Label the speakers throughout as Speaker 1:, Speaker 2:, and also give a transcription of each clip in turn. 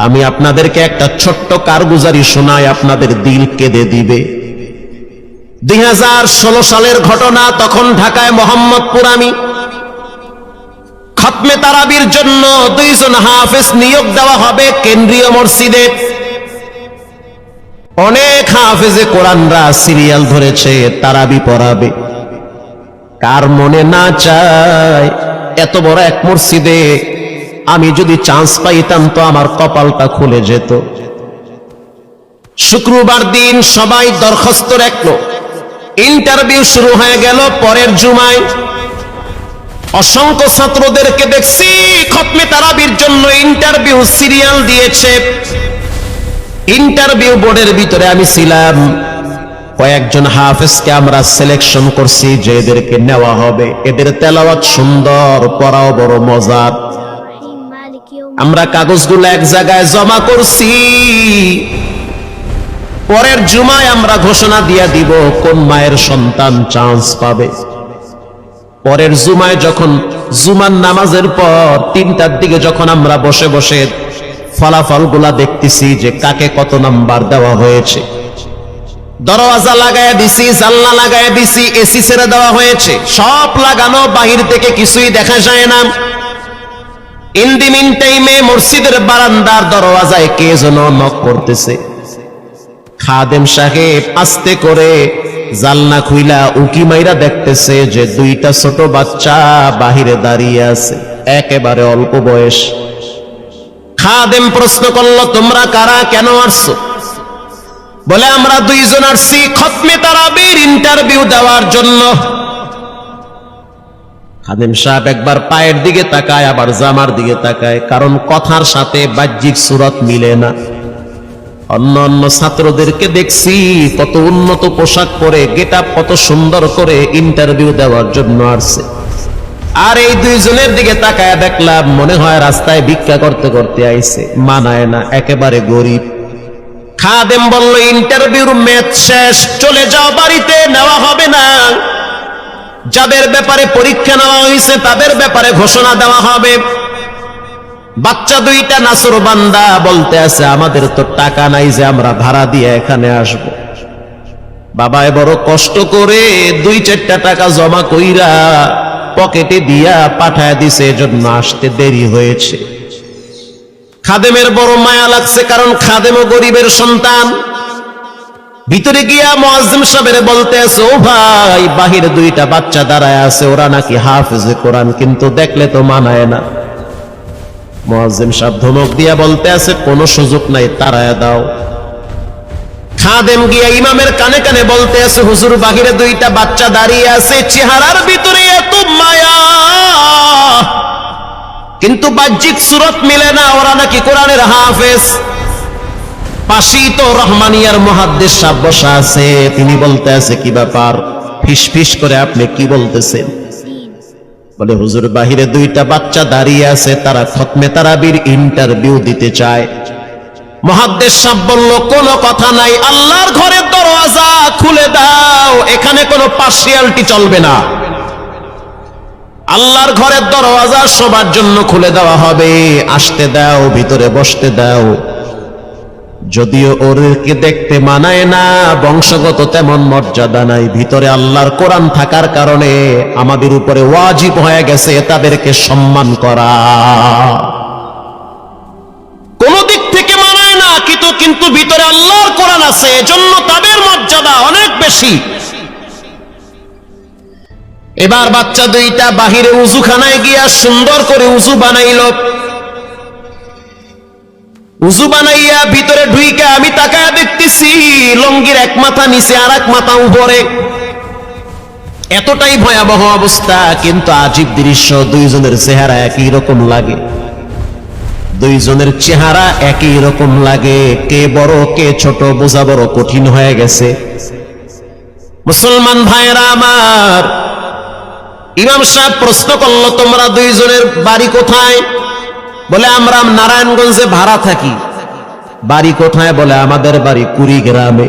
Speaker 1: আমি আপনাদেরকে একটা ছোট্ট কারগুজারি শোনাই, আপনাদের দিল কেঁদে দিবে। 2016 সালের ঘটনা। তখন ঢাকায় মোহাম্মদপুর আমি খতমে তারাবির জন্য 2 জন হাফেজ নিয়োগ দেওয়া হবে কেন্দ্রীয় মসজিদে। অনেক হাফেজে কোরআনরা সিরিয়াল ধরেছে তারাবি পড়াবে। কার মনে না চায় এত বড় এক মসজিদে আমি যদি চান্স পাইতাম তো আমার কপালটা খুলে যেত। শুক্রবার দিন সবাই দরখাস্ত রাখলো, ইন্টারভিউ শুরু হয়ে গেল। পরের জুমায় অসংখ্য ছাত্রদেরকে দেখছি খতমে তারাবির জন্য ইন্টারভিউ সিরিয়াল দিয়েছে। ইন্টারভিউ বোর্ডের ভিতরে আমি ছিলাম। কয়েকজন হাফেজকে আমরা সিলেকশন করছি যে এদেরকে নেওয়া হবে। এদের তেলাওয়াত সুন্দর, পড়াও বড় মজার। আমরা কাগজগুলো এক জায়গায় জমা করছি। পরের জুমায় আমরা ঘোষণা দিয়ে দিব কোন মায়ের সন্তান চান্স পাবে। পরের জুমায় যখন জুমার নামাজের পর 3টার দিকে যখন আমরা বসে বসে ফলাফলগুলা দেখতেছি যে কাকে কত নাম্বার দেওয়া হয়েছে, দরওয়াজা লাগায় দিছি, জানলা লাগায় দিছি, এসি ছেড়ে দেওয়া হয়েছে, সব লাগানো, বাহির থেকে কিছুই দেখা যায় না। ইন দি মিন টাইমে মসজিদের বারান্দার দরওয়াজায় কে যেন নক করতেছে। খাদেম সাহেব আস্তে করে জানলা খুইলা উকি মাইরা দেখতেছে যে 2টা ছোট বাচ্চা বাহিরে দাঁড়িয়ে আছে, একেবারে অল্প বয়স। খাদেম প্রশ্ন করলো, তোমরা কারা, কেন আসছো? বলে, আমরা 2 জন আসছি খতমে তারাবির ইন্টারভিউ দেওয়ার জন্য। খাদেম সাহেব একবার পায়ের দিকে তাকায়, আবার জামার দিকে তাকায়, কারণ কথার সাথে বাহ্যিক সুরত মিলে না। অন্য অন্য ছাত্রদেরকে দেখছি কত উন্নত পোশাক পরে, গেটআপ কত সুন্দর করে ইন্টারভিউ দেওয়ার জন্য আসছে। আর এই 2 জনের দিকে তাকায় দেখলাম মনে হয় রাস্তায় ভিক্ষা করতে করতে আইছে, মানায় না, একেবারে গরিব। খাদেম বলল, ইন্টারভিউর মেয়াদ শেষ, চলে যাও বাড়িতে, নেওয়া হবে না। যাদের ব্যাপারে পরীক্ষা নেওয়া হয়েছে তাদের ব্যাপারে ঘোষণা দেওয়া হবে। বাচ্চা 2টা নাসর বান্দা বলতে আছে, আমাদের তো টাকা নাই যে আমরা ভাড়া দিয়ে এখানে আসব। বাবায় বড় কষ্ট করে 2-4টা টাকা জমা কইরা পকেটে দিয়া পাঠায় দিছে, এজন্য আসতে দেরি হয়েছে। খাদেমের বড় মায়া লাগছে, কারণ খাদেমও গরিবের সন্তান। ভিতরে গিয়া মুয়াজ্জিম সাহেবের বলতে আছে, ও ভাই, বাহিরে 2টা বাচ্চা দাঁড়ায় আছে, ওরা নাকি হাফেজে কোরআন, কিন্তু দেখলে তো মানায় না। মুয়াজ্জিম সাহেব ধমক দিয়া বলতে আছে, কোনো সুযোগ নাই, তাড়ায় দাও। খাদেম গিয়া ইমামের কানে কানে বলতে আছে, হুজুর, বাহিরে 2টা বাচ্চা দাঁড়িয়ে আছে, চেহারার ভিতরে এত মায়া, কিন্তু বাহ্যিক সুরত মিলে না, ওরা নাকি কোরআনের হাফেজ। পাশেই তো রহমানিয়ার মুহাদ্দিস সাহেব বসা আছে, তিনি বলতে আছে, কি ব্যাপার, ফিস ফিস করে আপনি কি বলতেছেন? বলে, হুজুর, বাহিরে 2টা বাচ্চা দাঁড়িয়ে আছে, তারা খতমে তারাবির ইন্টারভিউ দিতে চায়। মুহাদ্দিস সাহেব বলল, কোনো কথা নাই, আল্লাহর ঘরের দরওয়াজা খুলে দাও, এখানে কোনো পার্সিয়ালিটি চলবে না। আল্লাহর ঘরের দরওয়াজা সবার জন্য খুলে দেওয়া হবে, আসতে দাও, ভিতরে বসতে দাও। যদিও ওরকে দেখতে মানায় না, বংশগত তেমন মর্যাদা নাই, ভিতরে আল্লাহর কোরআন থাকার কারণে আমাদের উপরে ওয়াজিব হয়ে গেছে তাদেরকে সম্মান করা। কোন দিক থেকে মানায় না, কিন্তু ভিতরে আল্লাহর কোরআন আছে, এজন্য তাদের মর্যাদা অনেক বেশি। এবার বাচ্চা 2টা বাহিরে উজুখানায় গিয়া সুন্দর করে উজু বানাইল। উজু বানাইয়া ভিতরে ঢুইকা আমি তাকায় দেখতেছি লঙ্গির এক মাথা নিচে আর এক মাথা উপরে, এতটাই ভয়াবহ অবস্থা। কিন্তু আজীব দৃশ্য, 2 জনের চেহারা একই রকম লাগে, 2 জনের চেহারা একই রকম লাগে। কে বড় কে ছোট বোঝা বড় কঠিন হয়ে গেছে। মুসলমান ভাইরা আমার, ইমাম সাহেব প্রশ্ন করলো, তোমরা 2 জনের বাড়ি কোথায়? বলে, আমরা নারায়ণগঞ্জে ভাড়া থাকি। বাড়ি কোথায়? বলে, আমাদের বাড়ি কুড়িগ্রামে।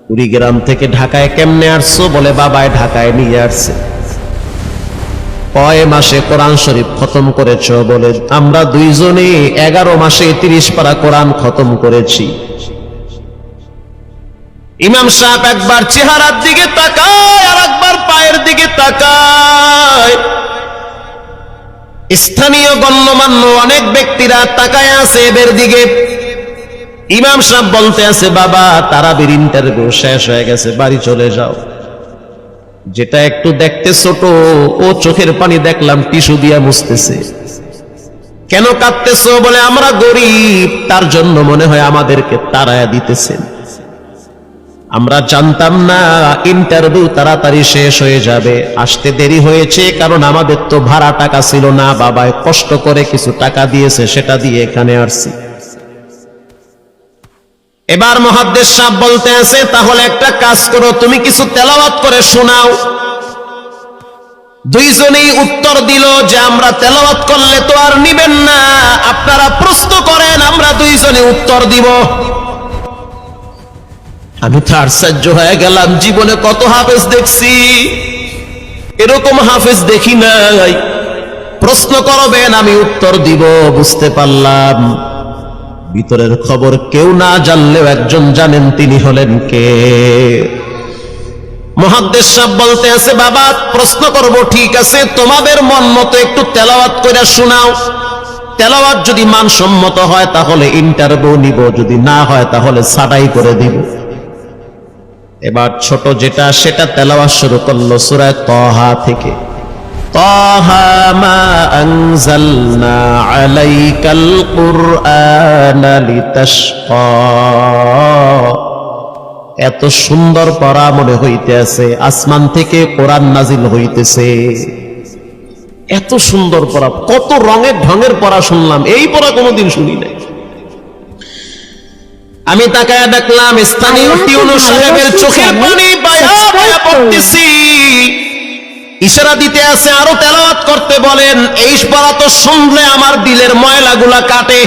Speaker 1: কুড়িগ্রাম থেকে ঢাকায় কেমনে আসছো? বলে, বাবায় ঢাকায় নিয়ে আসছে। কয় মাসে কোরআন শরীফ খতম করেছ? বলে আমরা দুইজনে 11 মাসে 30 পারা কোরআন খতম করেছি। ইমাম সাহেব একবার চেহারার দিকে তাকায় আর একবার পায়ের দিকে তাকায়। স্থানীয় গণ্যমান্য অনেক ব্যক্তিরা তাকায় আছে এদের দিকে। ইমাম সাহেব বলতে আছে, বাবা তারাবির ইন্টারভিউ শেষ হয়ে গেছে, বাড়ি চলে যাও। যেটা একটু দেখতে ছোট, ও চোখের পানি দেখলাম টিস্যু দিয়া মুছতেছে। কেন কাঁদতেছো? বলে আমরা গরিব, তার জন্য মনে হয় আমাদেরকে তাড়ায়া দিতেছেন। আমরা জানতাম না ইন্টারভিউ তাড়াতাড়ি শেষ হয়ে যাবে, আসতে দেরি হয়েছে কারণ আমাদের তো ভাড়া টাকা ছিল না, বাবায় কষ্ট করে কিছু টাকা দিয়েছে, সেটা দিয়ে এখানে আসছি। এবার মুহাদ্দিস সাহেব বলতে আছে, তাহলে একটা কাজ করো, তুমি কিছু তেলাওয়াত করে শোনাও। দুইজনেই উত্তর দিল যে আমরা তেলাওয়াত করলে তো আর নিবেন না, আপনারা প্রশ্ন করেন, আমরা দুইজনে উত্তর দিব। আমি তো আশ্চর্য হয়ে গেলাম, জীবনে কত হাফেজ দেখছি, এরকম হাফেজ দেখি নাই। প্রশ্ন করবেন, আমি উত্তর দিব। বুঝতে পারলাম ভিতরের খবর কেউ না জানলেও একজন জানেন, তিনি হলেন কে? মুহাদ্দিস সাহেব বলতে আছে, বাবা প্রশ্ন করব ঠিক আছে, তোমাদের মন মতো একটু তেলাওয়াত করে শোনাও। তেলাওয়াত যদি মানসম্মত হয় তাহলে ইন্টারভিউ নিব, যদি না হয় তাহলে ছাঁটাই করে দিব। এবার ছোট যেটা সেটা তেলাওয়াত শুরু করলো সূরা তাহা থেকে। তাহা মা আনজালনা আলাইকাল কুরআনা লিতাশকা। এত সুন্দর পড়া মনে হইতে আছে, আসমান থেকে কোরআন নাজিল হইতেছে। এত সুন্দর পড়া, কত রঙের ঢঙের পড়া শুনলাম, এই পড়া কোনোদিন শুনি নাই। আমি তাকায়া দেখলাম স্থানীয় টিউনো সাহেবের চোখের পানি বায়া বায়া পড়তেছি। ইশারা দিতে আছে আরো তেলাওয়াত করতে বলেন। এই পড়া তো শুনলে আমার দিলের ময়লাগুলা কাটে।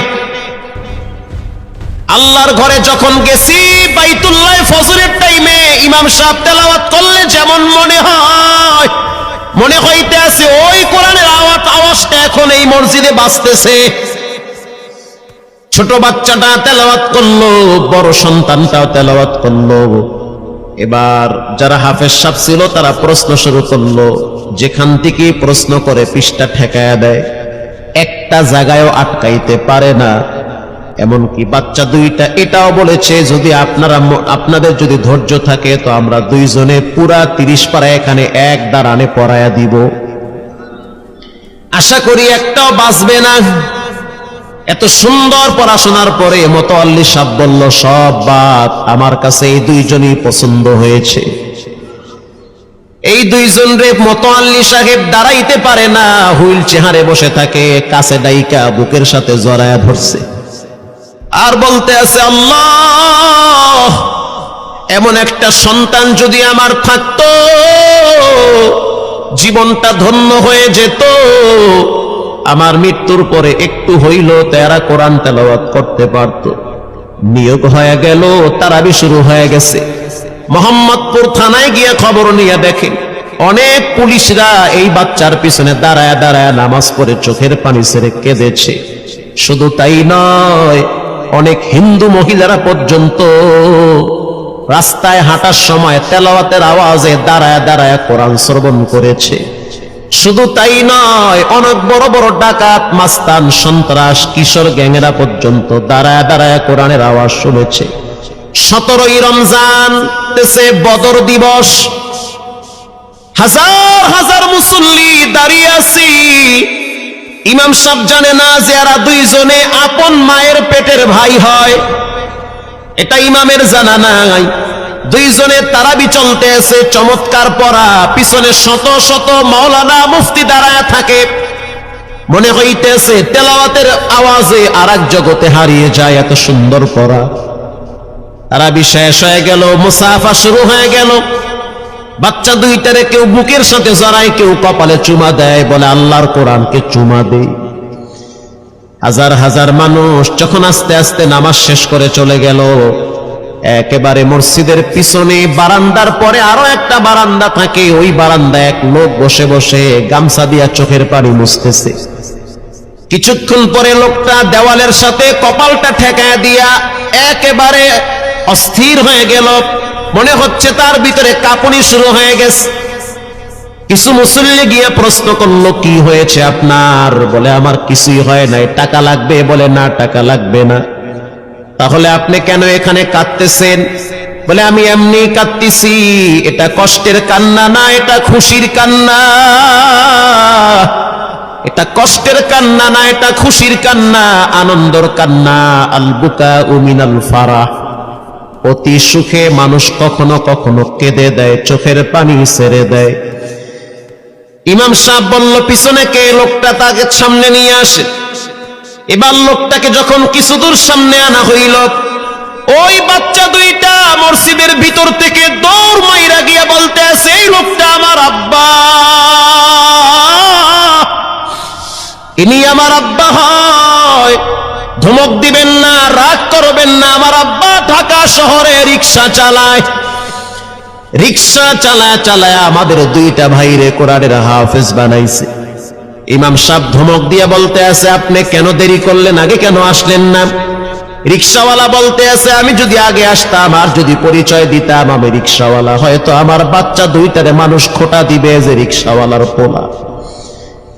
Speaker 1: আল্লাহর ঘরে যখন গেছি বাইতুল্লাহ ফজরের টাইমে ইমাম সাহেব তেলাওয়াত করলে যেমন মনে হইতে আছে ওই কোরআনের আওয়াজটা এখন এই মসজিদে বাজতেছে। ছোট বাচ্চাটা তেলাওয়াত করলো, বড় সন্তানটাও তেলাওয়াত করলো। এবার যারা হাফেজ সাহেব ছিল তারা প্রশ্ন শুরু করলো। যেখান থেকে প্রশ্ন করে পৃষ্ঠা ঠেকায়া দেয়, একটা জায়গায়ও আটকাইতে পারে না। এমনকি বাচ্চা দুইটা এটাও বলেছে, যদি আপনাদের যদি ধৈর্য থাকে তো আমরা দুইজনে পুরা 30 পারা এখানে এক দাঁড়ানে পড়ায়া দিব। আশা করি একটাও বাঁচবে না। এত সুন্দর পড়াশোনার পরে মোতাওয়াল্লি সাহেব বলল, সব বাদ, আমার কাছে এই দুইজনই পছন্দ হয়েছে। এই দুইজন রে মোতাওয়াল্লি সাহেব দাঁড়াইতে পারে না, হুইল চেয়ারে বসে থাকে, কাছে ডাইকা বুকের সাথে জড়ায়া ধরছে আর বলতে আছে, আল্লাহ এমন একটা সন্তান যদি আমার থাকতো জীবনটা ধন্য হয়ে যেত। আমার মৃত্যুর পরে একটু হইল তারা কোরআন তেলাওয়াত করতে পারত। নিয়োগ হয়ে গেল, তারাবি শুরু হয়ে গেছে। মোহাম্মদপুর থানায় গিয়ে খবর নিয়ে দেখেন অনেক পুলিশরা এই বাচ্চার পিছনে দাঁড়ায় দাঁড়ায় নামাজ পড়ে চোখের পানি ছেড়ে কেঁদেছে। শুধু তাই নয়, অনেক হিন্দু মহিলারা পর্যন্ত রাস্তায় হাঁটার সময় তেলাওয়াতের আওয়াজে দাঁড়ায় দাঁড়ায় কোরআন শ্রবণ করেছে। শুধু তাই নয়, অনেক বড় বড় ডাকাত, মাস্তান, সন্ত্রাস, কিশোর গ্যাংরা পর্যন্ত দাঁড়ায় দাঁড়ায় কোরআনের আওয়াজ শুনেছে। 17ই রমজান তেছে বদর দিবস, হাজার হাজার মুসল্লি দাঁড়িয়ে আছি। ইমাম সাহেব জানে না যে এরা দুইজনে আপন মায়ের পেটের ভাই হয়, এটা ইমামের জানা নাই। দুইজনে তারাবি চলতে আছে, চমৎকার পড়া, পিছনে শত শত মাওলানা মুফতি দাঁড়ায় থাকে। মনে হইতেছে তেলাওয়াতের আওয়াজে আর এক জগতে হারিয়ে যায়, এত সুন্দর পড়া। তারাবি শেষ হয়ে গেল, মুসাফা শুরু হয়ে গেল। বাচ্চা দুইটারে কেউ বুকের সাথে জড়ায়, কেউ কপালে চুমা দেয়, বলে আল্লাহর কোরআনকে চুমা দেই। হাজার হাজার মানুষ যখন আস্তে আস্তে নামাজ শেষ করে চলে গেল, একেবারে মসজিদের পিছনে বারান্দার পরে আরো একটা বারান্দা থাকে, ওই বারান্দায় এক লোক বসে বসে গামছা দিয়া চোখের পানি মুছতেছে। কিছুক্ষণ পরে লোকটা দেওয়ালের সাথে কপালটা ঠেকায় দিয়া একেবারে অস্থির হয়ে গেল, মনে হচ্ছে তার ভিতরে কাঁপুনি শুরু হয়ে গেছে। কিছু মুসল্লি গিয়ে প্রশ্ন করলো, কি হয়েছে আপনার? বলে আমার কিছুই হয় নাই। টাকা লাগবে? বলে না, টাকা লাগবে না। তাহলে আপনি কেন এখানে কাঁদতেছেন? বলে আমি এমনি কাঁদতেছি, এটা কষ্টের কান্না না, এটা খুশির কান্না। এটা কষ্টের কান্না না, এটা খুশির কান্না, আনন্দর কান্না। আল বুকাউ মিনাল ফারাহ, অতি সুখে মানুষ কখনো কখনো কেঁদে দেয়, চোখের পানি ছেড়ে দেয়। ইমাম সাহেব বলল, পিছনে কে? লোকটা তাকে সামনে নিয়ে আসে। এবার লোকটাকে যখন কিছু দূর সামনে আনা হইল, ওই বাচ্চা দুইটা মসজিদের ভিতর থেকে দৌড় মাইরা গিয়া বলতে আছে, এই লোকটা আমার আব্বা, ইনি আমার আব্বা হয়। ধমক দিবেন না, রাগ করবেন না। আমার আব্বা ঢাকা শহরে রিক্সা চালায়, রিক্সা চালায় চালায় আমাদের দুইটা ভাইরে কোরআনের হাফেজ বানাইছে। ইমাম সাহেব ধমক দিয়ে বলতে আছে, আপনি কেন দেরি করলেন? আগে কেন আসলেন না? রিক্সাওয়ালা বলতে আছে, আমি যদি আগে আসতাম আর যদি পরিচয় দিতাম আমি রিক্সাওয়ালা, হয়তো আমার বাচ্চা দুইটারে মানুষ খোটা দিবে যে রিক্সাওয়ালার পোলা।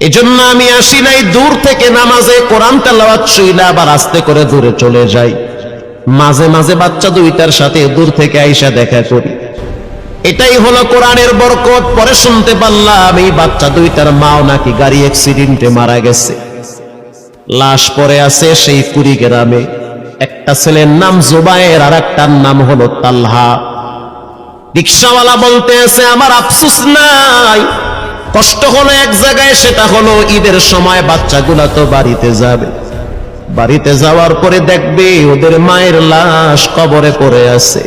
Speaker 1: এজন্য আমি আসি নাই। দূর থেকে নামাজে কোরআন তেলাওয়াত শুইলে আবার আস্তে করে দূরে চলে যাই। মাঝে মাঝে বাচ্চা দুইটার সাথে দূর থেকে আইসা দেখা করি। এটাই হলো কোরআনের বরকত। পরে শুনতে পারলাম এই বাচ্চা দুইটার মাও নাকি গাড়ি অ্যাক্সিডেন্টে মারা গেছে, লাশ পড়ে আছে সেই কুড়িগ্রামে। একটা ছেলের নাম জুবায়ের আর একটার নাম হলো তালহা। রিক্সাওয়ালা বলতে আছে, আমার আফসোস নাই, কষ্ট হলো এক জায়গায়, সেটা হলো ঈদের সময় বাচ্চাগুলা তো বাড়িতে যাবে, বাড়িতে যাওয়ার পরে দেখবে ওদের মায়ের লাশ কবরে পড়ে আছে,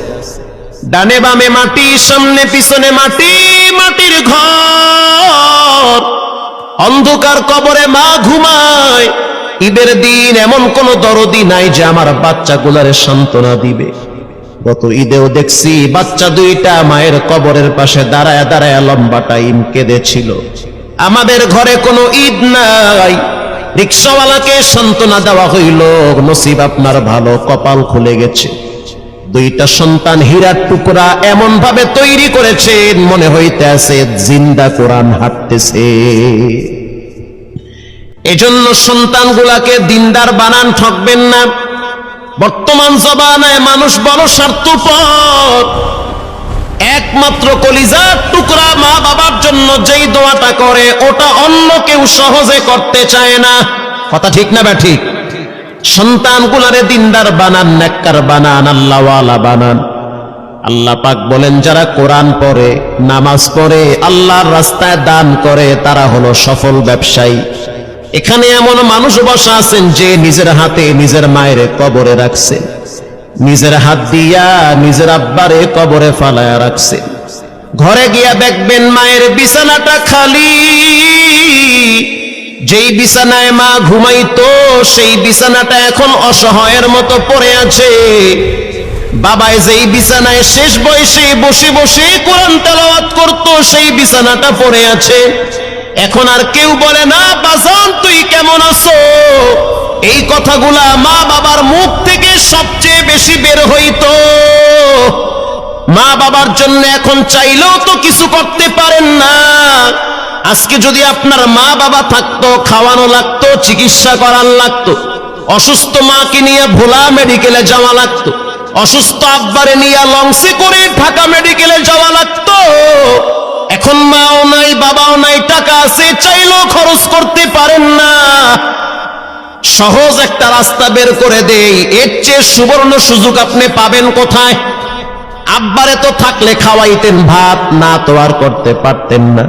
Speaker 1: ডানে বামে মাটি, সামনে পিছনে মাটি, মাটির ঘর, অন্ধকার কবরে মা ঘুমায়। ঈদের দিন এমন কোন দরদি নাই যে আমার বাচ্চাগুলারে সান্ত্বনা দিবে। গত ঈদেও দেখছি বাচ্চা দুইটা মায়ের কবরের পাশে দাঁড়ায় দাঁড়ায় লম্বা টাইম কেঁদেছিল। আমাদের ঘরে কোনো ঈদ নাই। রিক্সাওয়ালাকে সান্ত্বনা দেওয়া হইল, নসিব আপনার ভালো, কপাল খুলে গেছে। দুইটা সন্তান হীরার টুকরা এমন ভাবে তৈরি করেছেন, মনে হইতে আছে জিন্দা কোরআন হাঁটতেছে। এজন্য সন্তানগুলাকে দিনদার বানান, ঠকবেন না। বর্তমান জমানায় মানুষ বড় স্বার্থপর। একমাত্র কলিজার টুকরা মা বাবার জন্য যেই দোয়াটা করে, ওটা অন্য কেউ সহজে করতে চায় না। কথা ঠিক না বা ঠিক? সন্তানগুলারে দিনদার বানান, নেককার বানান, আল্লাহওয়ালা বানান। আল্লাহ পাক বলেন, যারা কোরআন পড়ে, নামাজ পড়ে, আল্লাহর রাস্তায় দান করে, তারা হলো সফল ব্যবসায়ী। এখানে এমন মানুষ বসা আছেন যে নিজের হাতে নিজের মায়ের কবরে রাখছে, নিজের হাত দিয়া নিজের আব্বারে কবরে ফালায়া রাখছে। ঘরে গিয়া দেখবেন মায়ের বিছানাটা খালি। যেই বিছানায় মা ঘুমাইতো সেই বিছানাটা এখন অসহায়ের মতো পড়ে আছে। বাবায় যেই বিছানায় শেষ বয়সে বসে বসে কোরআন তেলাওয়াত করতো, সেই বিছানাটা পড়ে আছে। এখন আর কেউ বলে না, বাজান তুই কেমন আছো? এই কথাগুলা মা বাবার মুখ থেকে সবচেয়ে বেশি বের হইতো। মা বাবার জন্য এখন চাইলেও তো কিছু করতে পারেন না। আজকে যদি আপনার মা বাবা থাকতো, খাওয়ানো লাগতো, চিকিৎসা করার লাগতো, অসুস্থ মাকে নিয়ে ভোলা মেডিকেলে যাওয়া লাগতো, অসুস্থ আব্বারে নিয়ে লঞ্চে করে ঢাকা মেডিকেলে যাওয়া লাগতো। এখন মাও নাই, বাবাও নাই, টাকা আছে, চাইলেও খরচ করতে পারেন না। সহজ একটা রাস্তা বের করে দেই, এর চেয়ে সুবর্ণ সুযোগ আপনি পাবেন কোথায়? আব্বারে তো থাকলে খাওয়াইতেন ভাত, না তো আর করতে পারতেন না।